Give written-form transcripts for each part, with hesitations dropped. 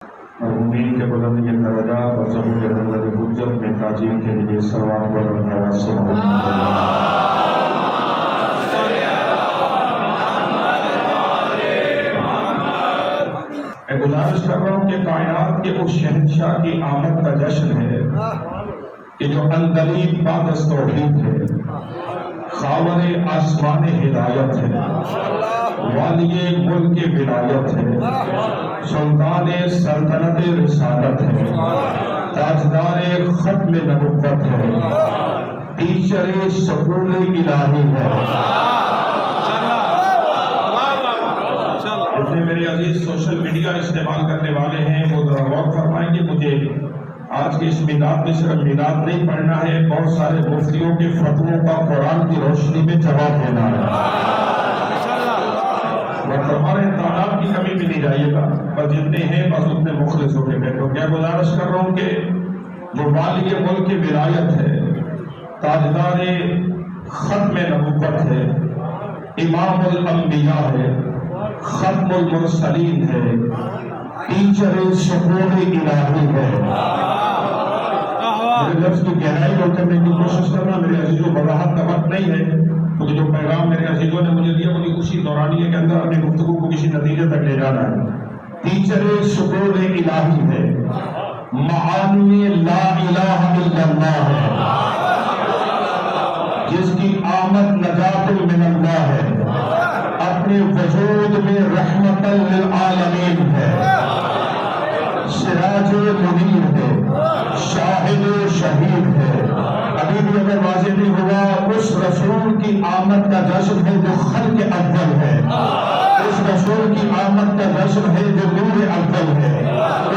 مرحومین کے بلند یہ درجات اور ضرور حضرت حجت میں تعظیم کے لیے سلوات بلند آواز سے میں گزارش کر رہا ہوں کہ کائنات کے اس شہنشاہ کی آمد کا جشن ہے کہ جو اندلیب پاکس توحید ہے، خاور آسمان ہدایت ہے، والی ملک ولایت ہے، سلطان سلطنت رسالت ہے، تاجدار ختم نبوت ہے، ٹیچر سکول الہی ہے۔ جتنے میرے عزیز سوشل میڈیا استعمال کرنے والے ہیں وہ ذرا غور فرمائیں کہ مجھے آج کے اس میلاد میں صرف میلاد نہیں پڑھنا ہے، بہت سارے مفتیوں کے فتووں کا قرآن کی روشنی میں جواب دینا ہے۔ اور ہمارے تعداد کی کمی بھی نہیں جائیے گا، بس جتنے ہیں بس اتنے مخلص ہو کے بیٹھو۔ کیا گزارش کر رہا ہوں کہ جو والی ملک کی ولایت ہے، تاجدار ختم نبوت ہے، امام الانبیاء ہے، ختم المرسلین ہے، ٹیچر سکول الہی ہے۔ میرے لفظ کی گہرائی کو کرنے کی کوشش کرنا میرے عزیزوں، وضاحت کا وقت نہیں ہے، کیونکہ جو پیغام میرے عزیزوں نے مجھے دیا مجھے اسی دورانیے کے اندر اپنی گفتگو کو کسی نتیجے تک لے جانا ہے۔ ٹیچر سکول الہی ہے، معانی لا الہ الا اللہ ہے، جس کی آمد نجات من اللہ ہے، اپنے وجود میں رحمت للعالمین ہے، سراج منیر ہے، شاہد و شہید ہے۔ ابھی بھی اگر واضح نہیں ہوا، اس رسول کی آمد کا جشن ہے جو خلق اول ہے، اس رسول کی آمد کا جشن ہے جو نور اول ہے،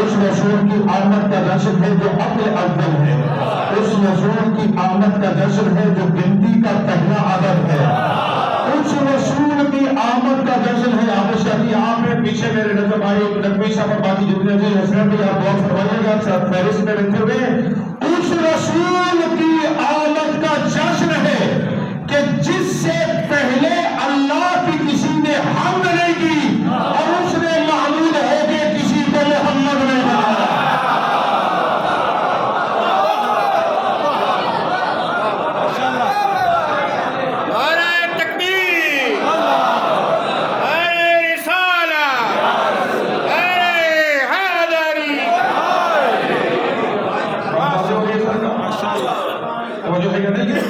اس رسول کی آمد کا جشن ہے جو عقل اول ہے، اس رسول کی آمد کا جشن ہے جو گنتی کا پہلا عدد ہے، اس رسول کی آمد کا جشن ہے۔ آپ شادی آپ میں پیچھے میرے نظر بھائی نقوی صاحب اور باقی جتنے جو حسین بھی آپ غور فرمائیے گا فہرست میں رکھتے ہوئے، اس رسول کی آمد کا جشن ہے کہ جس سے پہلے اللہ کی کسی نے حمد نہیں کی اور اس نے محمود ہو کے کسی کو محمد نہیں بنایا۔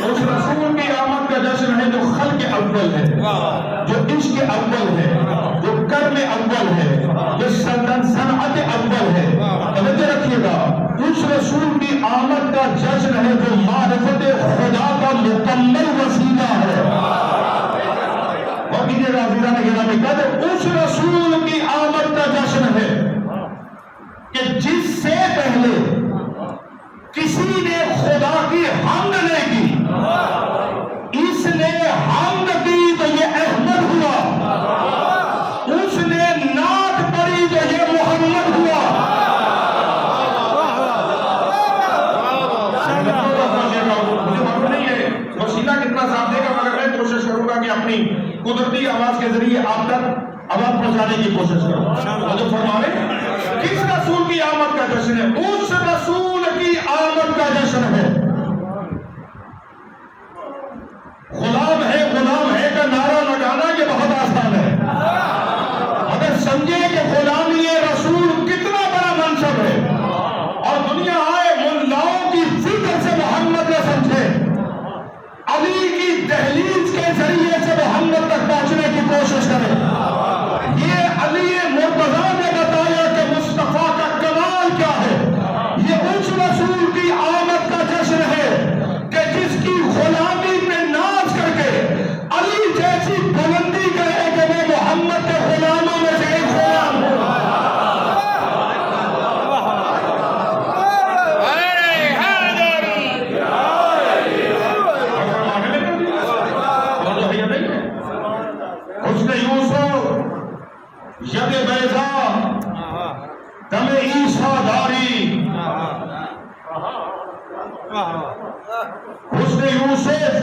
اس رسول کی آمد کا جشن ہے جو خلق اول ہے، جو عشق اول ہے، جو کرم اول ہے، جو صنعت اول ہے۔ توجہ رکھیے گا، اس رسول کی آمد کا جشن ہے جو معرفت خدا کا مکمل وسیلہ ہے۔ اور کیجیے گا عزیزان گرامی، کہتے اس رسول کی آمد کا جشن ہے کہ جس سے پہلے کسی نے خدا کی حمد نہیں کی، اس نے حمد کی تو یہ احمد ہوا، اس نے نعت پڑھی تو یہ محمد ہوا۔ مجھے معلوم نہیں ہے وسیلہ کتنا ساتھ دے گا، مگر میں کوشش کروں گا کہ اپنی قدرتی آواز کے ذریعے آپ تک آواز پہنچانے کی کوشش کروں۔ مجھے فرمائیں کس رسول کی آمد کا جشن ہے؟ اس رسول کی آمد کا جشن ہے۔ غلام ہے کا نعرہ لگانا یہ بہت آسان ہے، اگر سمجھے کہ غلامی رسول کتنا بڑا منصب ہے اور دنیا آئے ملاؤں کی فکر سے محمد نہ سمجھے، علی کی دہلیز کے ذریعے سے محمد تک پہنچنے کی کوشش کرے۔ یہ علی مرتضیٰ نے بتایا کہ مصطفیٰ کا کمال کیا ہے۔ یہ اس رسول کی آمد کا جشن ہے کہ جس کی غلامی پہ ناز کر کے علی جیسی بلندی کرے کہ وہ محمد کے غلاموں میں سے ایک غلام ہو۔ حسن یوسف ید بیضا دم عیسیٰ داری، حسن یوسف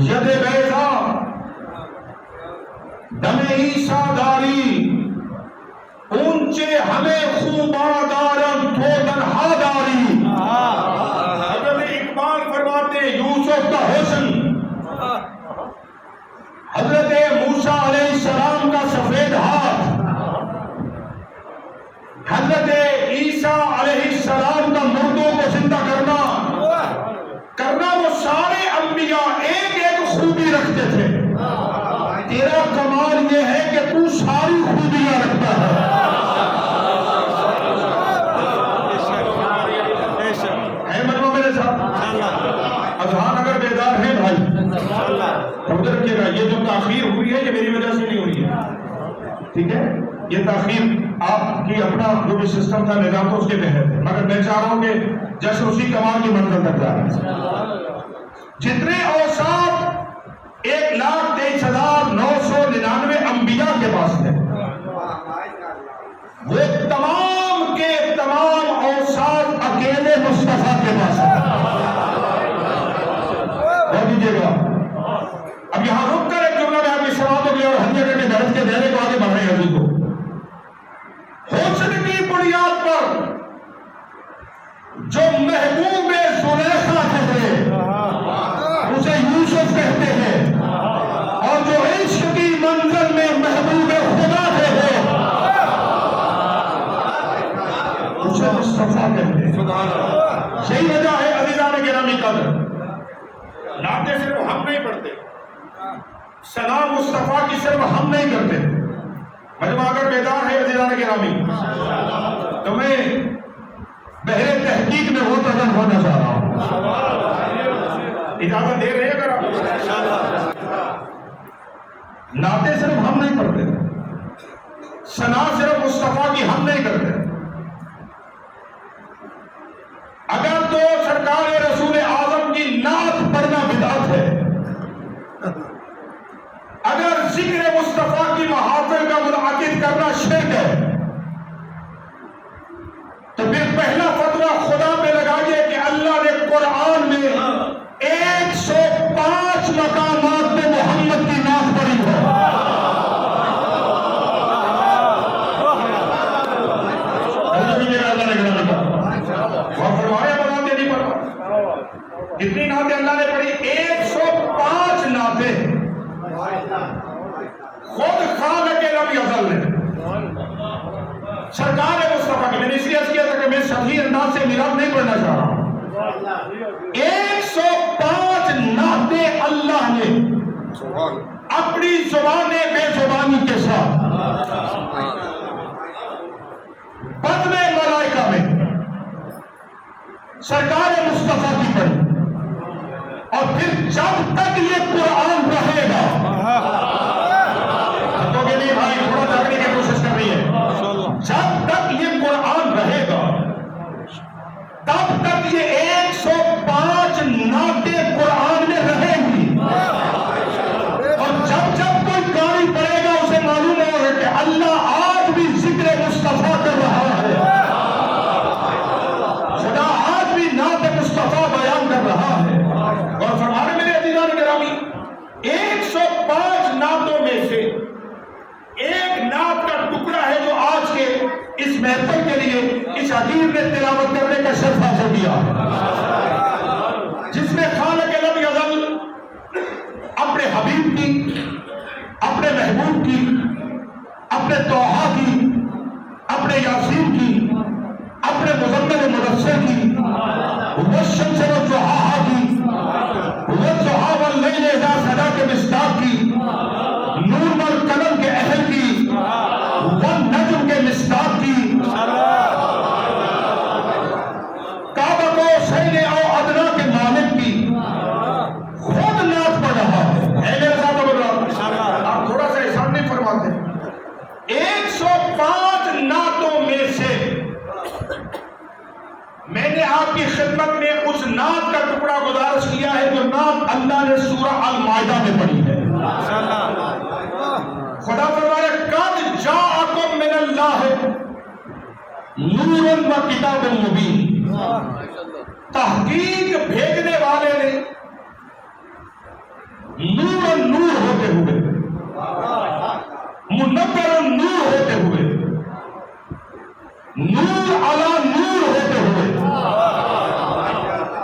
ید بیضا دم عیسیٰ داری، اونچے ہمیں خوبادارم تو تنہا داری. حضرت اقبال فرماتے ہیں یوسف کا حسن، حضرت موسیٰ علیہ السلام کا سفید ہاتھ، حضرت عیسیٰ علیہ السلام کا مردوں کو زندہ کرنا وہ سارے انبیاء ایک ایک خوبی رکھتے تھے. تیرا کمال یہ ہے کہ تو ساری خوبیاں رکھتا ہے. مجمع میرے ساتھ اذہان اگر بیدار ہیں بھائی سمجھ رکھیے گا، یہ جو تاخیر ہوئی ہے یہ میری وجہ سے نہیں ہو رہی ہے، ٹھیک ہے؟ یہ تاخیر آپ کی اپنا جو بھی سسٹم تھا نظام تو اس کے تحت ہے، مگر میں چاہ رہا ہوں کہ جیسے اسی کمال کی منزل تک جا رہا ہے. جتنے اوصاف 1,23,999 انبیاء کے پاس تھے وہ تمام کے تمام اوصاف اکیلے مصطفیٰ کے پاس ہیں. بہت دیجیے گا. اب یہاں رک کر ایک جملہ میں آپ کی سماعتوں کے لیے اور ہدیہ کرنے درس کے دینے کو آگے بڑھ رہے ہیں. ابھی کو حسن کی بنیاد پر جو محبوب زلیخا تھے اسے یوسف کہتے ہیں، اور جو عشق کی منزل میں محبوب خدا تھے اسے مصطفیٰ کہتے ہیں. یہی وجہ ہے عزیزان گرامی قدر نعتیں صرف ہم نہیں پڑھتے، ثنا مصطفیٰ کی صرف ہم نہیں کرتے. مجمع اگر بیدار ہے عزیزان گرامی تو میں بہر تحقیق میں وہ تجن ہونا چاہ رہا ہوں. اجازت دے رہے ہیں اگر آپ؟ نعتیں صرف ہم نہیں پڑھتے، ثنا صرف مصطفیٰ کی ہم نہیں کرتے. اگر تو سرکار رسول اعظم کی نعت پڑھنا بدعت ہے، اگر ذکر مصطفیٰ کی محافل کا منعقد کرنا شرک ہے، تو پھر پہلا فتویٰ خدا پہ لگائیے کہ اللہ نے قرآن میں 105 مقامات میں محمد کی نعت پڑھی ہے. کتنی نعتیں اللہ نے پڑھی؟ 105 نعتیں. خود خالق لم یزل نے سرکار مصطفیٰ کی، میں نے اس لیے کیا تھا کہ میں صحیح انداز سے میلاد نہیں پڑھنا چاہ رہا ہوں. 105 نعتیں اللہ نے اپنی زبان بے زبانی کے ساتھ بدن ملائکہ میں سرکار مصطفیٰ کی پڑھی. اور پھر جب تک یہ قرآن رہے گا، ہاتھوں کے لیے بھائی تھوڑا جاگنے کی کوشش کر رہی ہے، جب تک یہ قرآن رہے گا تب تک یہ 105 نعتیں قرآن میں رہیں گی. اور جب جب کوئی قاری پڑھے گا اسے معلوم ہوگا کہ اللہ آج بھی ذکر مصطفیٰ کر رہا ہے، خدا آج بھی نعت مصطفیٰ بیان کر رہا ہے. اور فرمانے میرے عزیزان گرامی 105 نعتوں میں سے ایک نعت کا ٹکڑا ہے جو آج کے اس محفل کے لیے اس حدیث نے تلاوت کرنے کا شرف حاصل کیا، جس میں خالق لم یزل اپنے حبیب کی، اپنے محبوب کی، اپنے طٰہٰ کی، اپنے یاسین کی، اپنے مزمل و مدثر کی، والشمس والضحاہا کی، والضحیٰ واللیل اذا سجا کے مصداق کی، نور والقلم کے اہل کی، والنجم کے مصداق کی، کعبہ کو سین او ادنا کے مالک کی. خود نعت پڑھ رہا ہے. میرے ساتھ بول رہا ہوں، آپ تھوڑا سا احسان نہیں فرماتے. 105 نعتوں میں سے میں نے آپ کی خدمت میں اس نعت کا ٹکڑا گزارش کیا ہے جو نعت اللہ نے سورہ المائدہ میں پڑھی ہے. خدا فرمایا قد جاءکم من اللہ نور و کتاب مبین. تحقیق بھیجنے والے نے نور ہوتے ہوئے، منور نور ہوتے ہوئے نور علی نور ہوتے ہوئے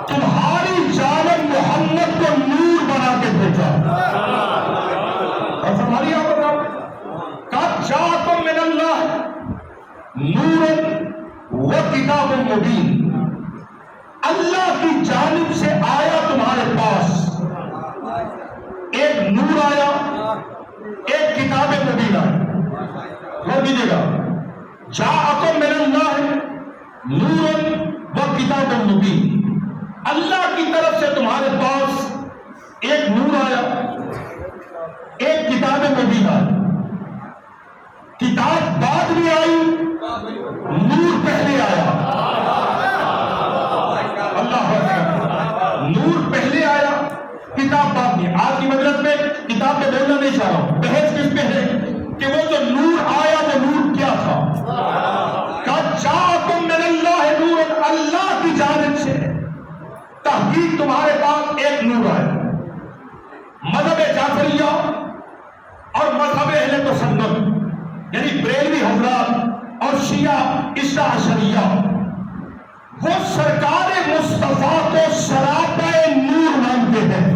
تمہاری جانب محمد کو نور بنا کے بھیجا. اور فرمایا قد جاءکم من اللہ نور و کتاب مبین. اللہ کی جانب سے آیا تمہارے پاس ایک نور آیا، ایک کتاب مبین آئی. غور کیجیے گا، جاءکم من اللہ نور و کتاب مبین. اللہ کی طرف سے تمہارے پاس ایک نور آیا، ایک کتاب مبین آئی. کتاب بعد میں آئی، نور پہلے آیا. اللہ اکبر. نور پہلے آیا، کتاب بعد میں. آج کی مجلس میں کتاب پہ بولنا نہیں چاہ رہا ہوں، بحث کس پہ ہے کہ وہ جو نور آیا وہ نور کیا تھا. قد جاءکم من اللہ نور، اللہ کی جانب سے تحقیق تمہارے پاس ایک نور آیا. مذہب جعفریہ اور مذہب اہل تسنن یعنی بریلوی حضرات اور شیعہ اثنا عشریہ وہ سرکار مصطفیٰ کو سراپا نور مانتے ہیں.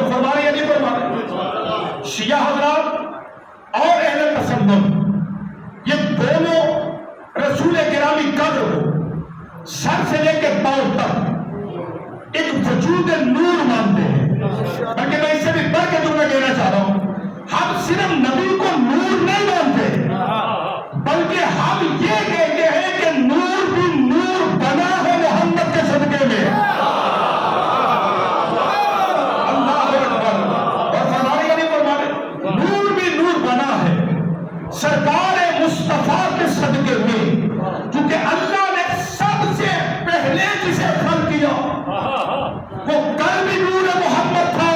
فرما رہے یا نہیں فرما رہے؟ شیعہ حضرات اور اہل تسنن یہ دونوں رسول گرامی قدر کو سر سے لے کے پاؤں تک ایک وجود نور مانتے ہیں. بلکہ میں اس سے بھی بڑھ کے تمہیں کہنا چاہ رہا ہوں، ہم صرف نبی کو نور نہیں مانتے بلکہ ہم یہ کہتے ہیں کہ نور بھی نور بنا ہے محمد کے صدقے میں. اللہ اکبر. اور فرمانے کا نہیں فرمانے، نور بھی نور بنا ہے سرکار مصطفیٰ کے صدقے میں. کیونکہ اللہ نے سب سے پہلے جسے خلق کیا وہ کل بھی نور محمد تھا،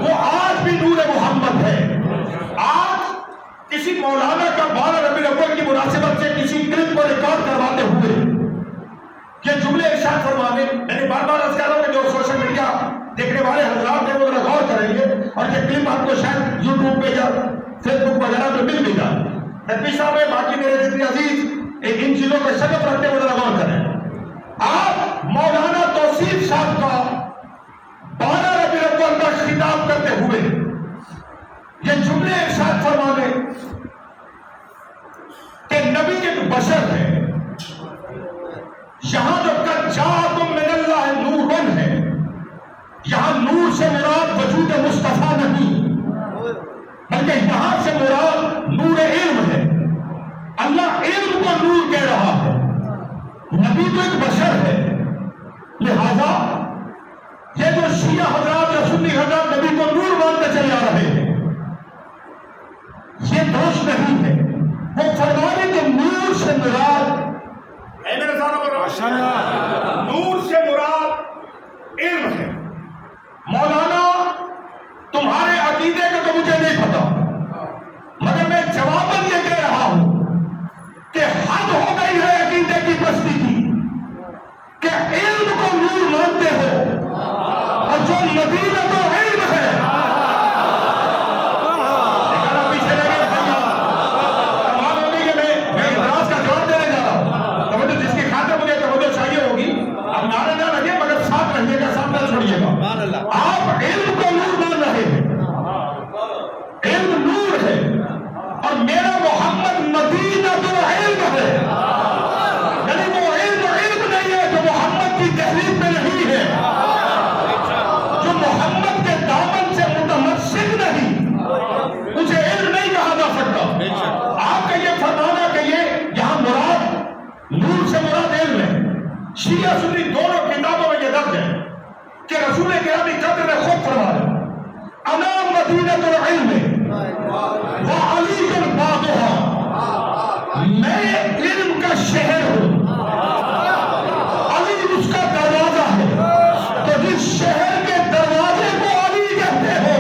وہ آج بھی نور محمد ہے. آج کسی مولانا کا 12 ربیع الاول کی مناسبت سے کسی کلپ کو ریکارڈ کرواتے ہوئے یہ جملے ارشاد فرمانے، میں نے بار بار عرض کر رہا ہوں کہ جو سوشل میڈیا دیکھنے والے حضرات ہیں وہ ذرا غور کریں گے اور یہ کلپ آپ کو شاید یوٹیوب پہ یا فیس بک وغیرہ پہ مل بھی جائے. نبی صاحب ہے، باقی میرے جتنے عزیز ان چیزوں کا شگف رکھتے ہوئے ذرا غور کریں. آپ مولانا توصیف صاحب کا 12 ربیع الاول کا خطاب کرتے ہوئے یہ جملے ارشاد فرمانے کہ نبی ایک بشر ہے. یہاں جو قد جاءکم من اللہ نور ہے، یہاں نور سے مراد وجود مصطفیٰ نہیں بلکہ یہاں سے مراد نور علم ہے. اللہ علم کو نور کہہ رہا ہے. نبی تو ایک بشر ہے، لہذا یہ جو شیعہ حضرات یا سنی حضرات نبی کو نور مانتے چلے آ رہے ہیں یہ درست نہیں ہے. وہ فرمانے کہ نور سے مراد نور سے مراد علم ہے. مولانا تمہارے عقیدے کا تو مجھے نہیں پتا مگر میں جواباً یہ کہہ رہا ہوں کہ حد ہو گئی ہے عقیدے کی بستی کی کہ علم کو نور مانتے ہو اور جو نبی میں تو علم ہے. پیچھے لگے کمال ہوگی کہ میں اعتراض کا جواب دینے جا رہا ہوں. توجہ جس کی خاطر مجھے توجہ چاہیے ہوگی، اب نعرے نہ لگے مگر ساتھ رہیے گا، ساتھ نہ چھوڑیے گا. آپ علم کو نور مان رہے ہیں، علم نور ہے اور میرا محمد مدینہ تو علم ہے. یعنی وہ علم نہیں ہے جو محمد کی تحریر میں نہیں ہے، جو محمد کے دامن سے متمسک نہیں، اسے علم نہیں کہا جا سکتا. آپ کا یہ فرمانا کہ یہ یہاں مراد نور سے مراد علم ہے. شیعہ سنی دونوں کتابوں میں یہ درج ہے کہ رسول گرامی قدر نے خود فرمایا انا مدینۃ العلم وعلی بابها، میں علم کا شہر ہوں، علی اس کا دروازہ ہے. تو جس شہر کے دروازے کو علی کہتے ہو،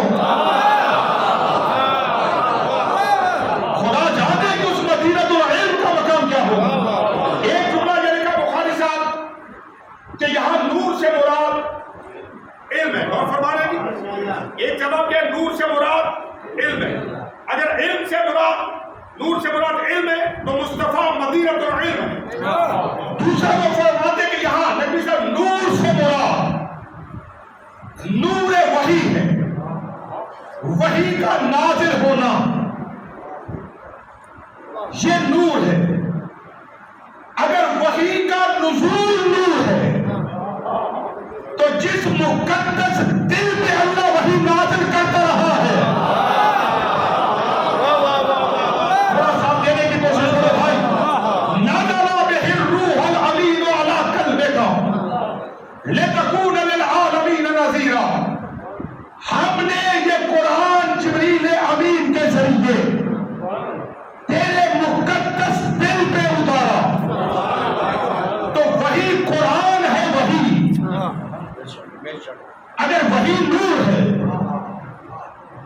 خدا جانے کہ اس مدینۃ العلم کا مقام کیا ہوگا. ایک جملہ یہ لکھا بخاری صاحب کہ یہاں نور سے مراد علم ہے. اور فرمانے کی ایک جواب کیا، نور سے مراد علم ہے. اگر علم سے مراد نور سے مراد علم ہے تو مصطفیٰ مدینۃ العلم ہے. دوسرا وہ فرماتے کہ یہاں نبی صاحب نور سے مراد نور وحی ہے. وحی کا نازل ہونا یہ نور ہے. اگر وحی کا نزول نور ہے تو جس مقدس دل پہ اللہ وحی نازل کرتا رہا ہے، تھوڑا سا دینے کی کوشش کرو بھائی. نزل بہ الروح الامین علی قلبک لتکون للعالمین نذیرا. ہم نے یہ قرآن جبریل امین کے ذریعے تیرے مقدس دل پہ اتارا. تو وہی قرآن ہے. وہی اگر وہی نور ہے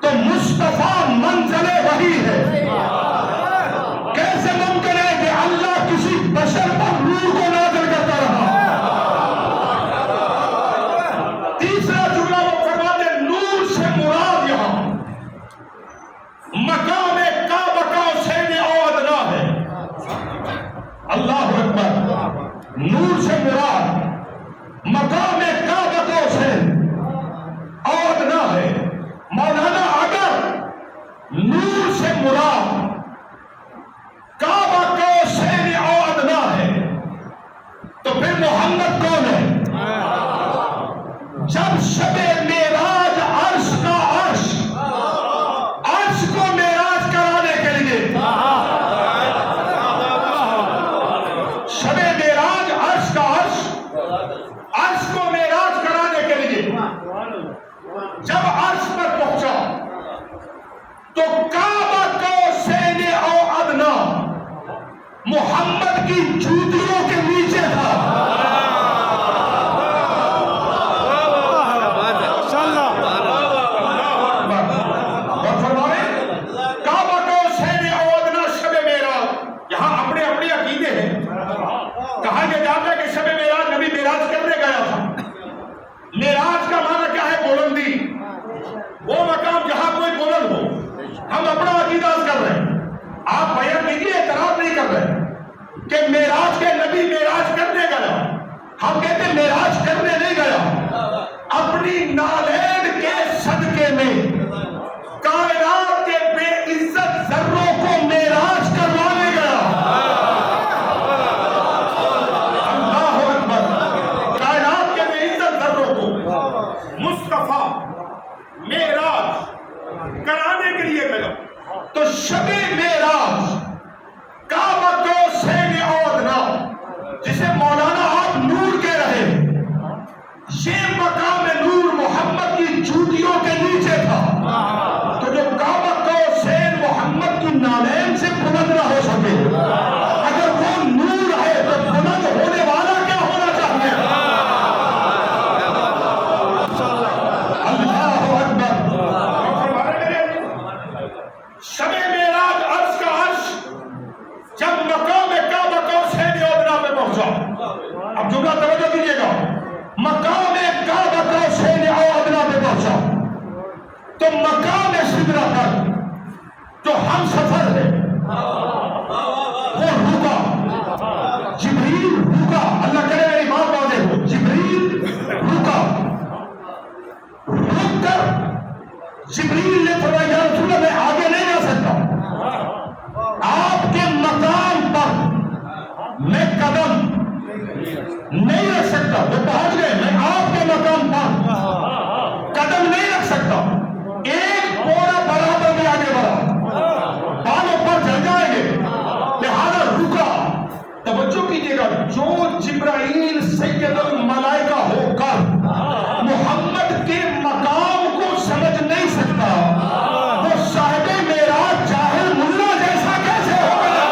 تو مصطفیٰ منزل وحی ہے. کیسے ممکن ہے کہ اللہ کسی بشر پر نور کو نازل کرتا رہا؟ تیسرا جملہ وہ فرماتے نور سے مراد یہاں مقام کعبہ کا حسین ادنا ہے. اللہ اکبر. نور سے مراد مقام کعبہ کا حسین ادنا ہے. مولانا اگر نور سے مراد کعبہ کا حسین ادنا ہے تو پھر محمد کون ہے؟ جب شب معراج عرش کا عرش کو معراج کرانے کے لیے شب معراج عرش کا عرش کو معراج کرانے کے لیے جب عرش پر پہنچا تو کعبہ کا حسین ادنا محمد کی جوتیوں کے نیچے تھا. معراج کا معنی کیا ہے؟ بلندی. وہ مقام جہاں کوئی بلند ہو. ہم اپنا عقیدہ کر رہے ہیں. آپ بیان کیجیے، اعتراض نہیں کر رہے کہ معراج کے نبی معراج کرنے گیا. ہم کہتے ہیں معراج کرنے نہیں گیا، اپنی نالین کے صدقے میں کائنات کے بے عزت ذروں کو معراج کروانے گیا. مصطفیٰ معراج کرانے کے لیے گیا. تو شب معراج کعبہ کا حسین ادنا جسے مولانا آپ نور کہہ رہے، یہ مقام نور محمد کی جوتیوں کے نیچے تھا. تو جو کعبہ کا حسین محمد کی نالین سے بلند نہ ہو سکے، اگر وہ نور ہے تو بلند ہونے والا کیا ہونا چاہیے؟ شب معراج عرش کا عرش جب مقام کعبہ کا حسین ادنا پہ پہنچا. اب جملہ توجہ دیجیے گا. مقام کعبہ کا حسین ادنا پہ پہنچا تو مقام سدرہ پر جو ہم سفر ہے وہ رکا. جبریل رکا. اللہ کرے میری بات واضح ہو. جبریل رکا. رک کر جبریل نے فرمایا یا رسول اللہ میں آگے نہیں جا سکتا، آپ کے مقام پر میں قدم نہیں رکھ سکتا. وہ پہنچ گئے، میں آپ کے مقام پر قدم نہیں رکھ سکتا. ایک پورا برابر میں آگے بڑھا، بالوں پر جل جائیں گے، لہذا رکا. توجہ کیجیے گا. جو جبرائیل سید الملائکہ ہو کر محمد کے مقام کو سمجھ نہیں سکتا، وہ صاحب معراج جاہل ملا جیسا کیسے ہوگا؟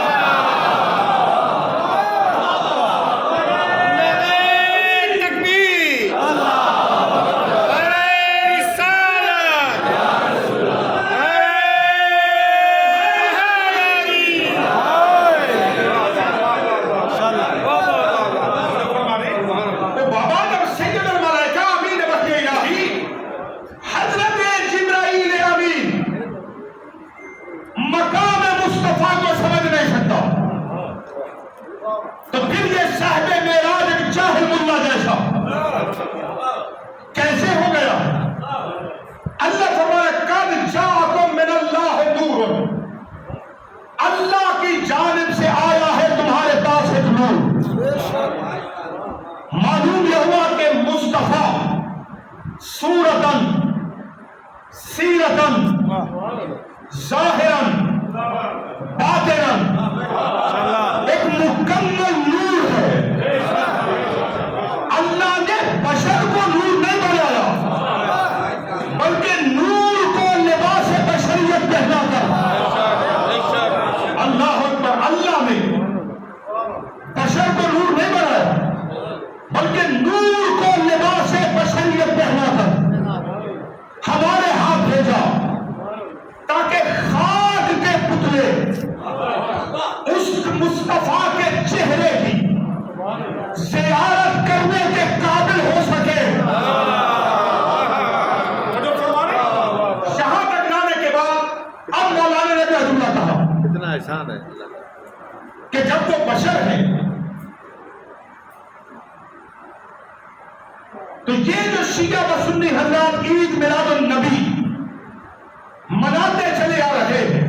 احسان ہے کہ جب وہ بشر ہیں تو یہ جو شیعہ و سنی حضرات عید میلاد النبی مناتے چلے آ رہے ہیں،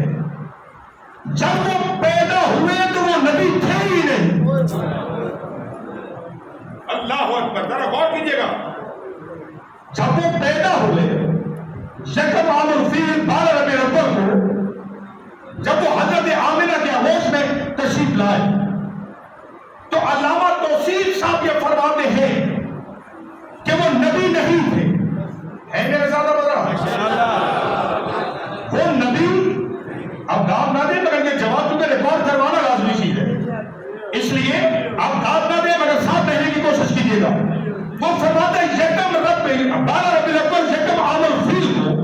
جب وہ پیدا ہوئے تو وہ نبی تھے ہی نہیں۔ اللہ اکبر، ذرا غور کیجیے گا۔ جب وہ پیدا ہوئے یکم عام الفیل 12 ربیع الاول کو جب وہ حضرت آمنہ کے آغوش میں تشریف لائے تو علامہ توصیف صاحب یہ فرماتے ہیں کہ وہ نبی نہیں تھے۔ ہے میرے ساتھ وہ نبی، اب داد نہ دیں مگر یہ جواب چونکہ ریکارڈ کروانا لازمی چیز ہے، اس لیے آپ داد نہ دیں مگر ساتھ رہنے کی کوشش کیجیے گا۔ وہ فرماتے ہیں یکم 12 ربیع الاول یکم عام الفیل کو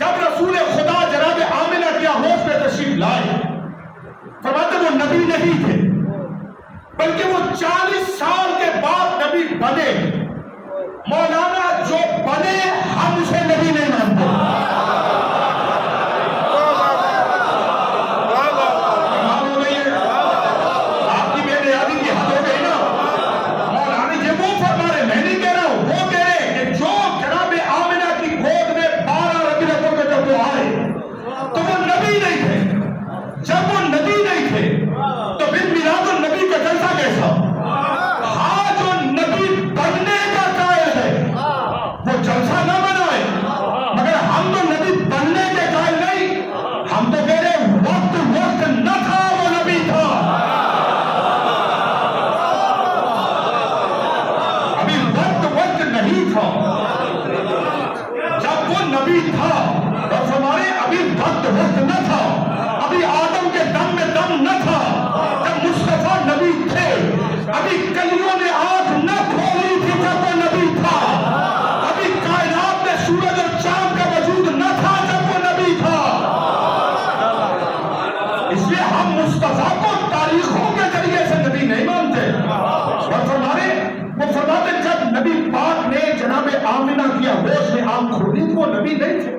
جب رسول خدا جناب آمنہ کے آغوش میں تشریف لائے، فرماتے وہ نبی نہیں تھے بلکہ وہ 40 سال کے بعد نبی بنے۔ مولانا جو بنے ہم اسے نبی نہیں مانتے۔ کمال ہو گئی ہے، آپ کی بے نیازی کی حد ہو گئی نا۔ مولانا یہ وہ فرما رہے، میں نہیں کہہ رہا ہوں، وہ کہہ رہے کہ جو جناب آمنہ کی گود میں 12 ربیع الاول میں جب وہ آئے تو وہ نبی نہیں تھے۔ جب وہ نبی نہیں تھے تو پھر میلاد النبی کا جلسہ کیسا؟ ہاں جو نبی بننے کا قائل ہے وہ جلسہ نہ بنائے، مگر ہم تو نبی بننے کے قائل نہیں، ہم تو کہہ رہے وقت نہ تھا وہ نبی تھا۔ ابھی وقت نہیں تھا جب وہ نبی تھا، اور ہمارے ابھی وقت نہ تھا، ابھی آدم کے دم میں دم نہ تھا جب مصطفیٰ نبی تھے، ابھی کلیوں نے آنکھ نہ کھولی تھی جب وہ نبی تھا، ابھی کائنات میں سورج اور چاند کا وجود نہ تھا جب وہ نبی تھا۔ اس لیے ہم مصطفیٰ کو تاریخوں کے ذریعے سے نبی نہیں مانتے۔ اور وہ فرماتے جب نبی پاک نے جناب آمنہ کی آغوش میں آنکھ کھولی تو وہ نبی نہیں تھے،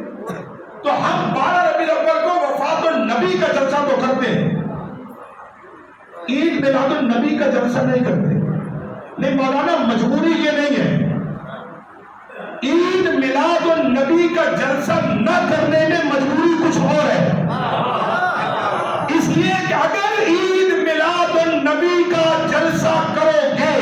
تو ہم 12 ربیع الاول کو وفات النبی کا جلسہ تو کرتے ہیں، عید میلاد النبی کا جلسہ نہیں کرتے۔ نہیں مولانا، مجبوری یہ نہیں ہے، عید میلاد النبی کا جلسہ نہ کرنے میں مجبوری کچھ اور ہے۔ اس لیے کہ اگر عید میلاد النبی کا جلسہ کرو گے